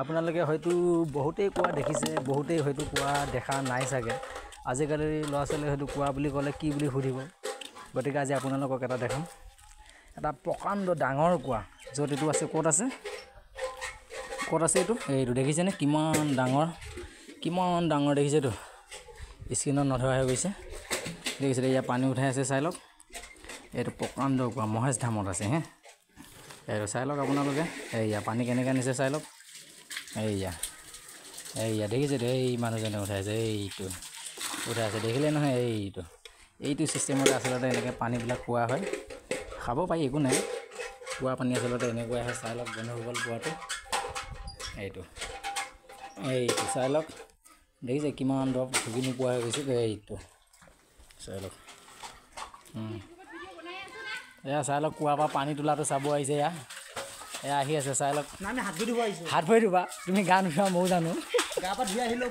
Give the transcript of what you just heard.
আপোনালোকে হয়তো বহুতেই কোৱা দেখিছে, বহুতেই হয়তো কোৱা দেখা নাই চাগে। আজিকালি ল'ৰা ছোৱালীয়ে হয়তো কোৱা বুলি ক'লে কি বুলি সুধিব। গতিকে আজি আপোনালোকক এটা দেখাম, এটা প্ৰকাণ্ড ডাঙৰ কোৱা, য'ত এইটো আছে। ক'ত আছে এইটো দেখিছেনে? কিমান ডাঙৰ দেখিছেতো। স্ক্ৰীণত নধৰা হৈ গৈছে, দেখিছে? ইয়াত পানী উঠাই আছে, চাই লওক। এইটো প্ৰকাণ্ড কোৱা, মহেশ ধামত আছে হে। এইটো চাই লওক আপোনালোকে। এইয়া পানী কেনেকৈ নিছে চাই লওক। এইয়া দেখিছেতো, এই মানুহজনে উঠাইছে, এইটো উঠাইছে, দেখিলে নহয়? এইটো ছিষ্টেমতে আচলতে এনেকৈ পানীবিলাক খোৱা হয়। খাব পাৰি, একো নাই। কুঁৱা পানী আচলতে এনেকুৱাই হয়। চাই লওক বন্ধুসকল, কুঁৱাটো এইটো চাই লওক। দেখিছে কিমান দৰৱ ঢুকি নোপোৱা হৈ গৈছে। এইটো চাই লওক। এয়া চাই লওক, কুঁৱাৰ পৰা পানী তোলাটো চাব আহিছে। এয়া আহি আছে, চাই লওক। হাত ভৰি ধুবা, তুমি গা নোধোৱা, ময়ো জানো। গা পা ধুই আহিলোঁ।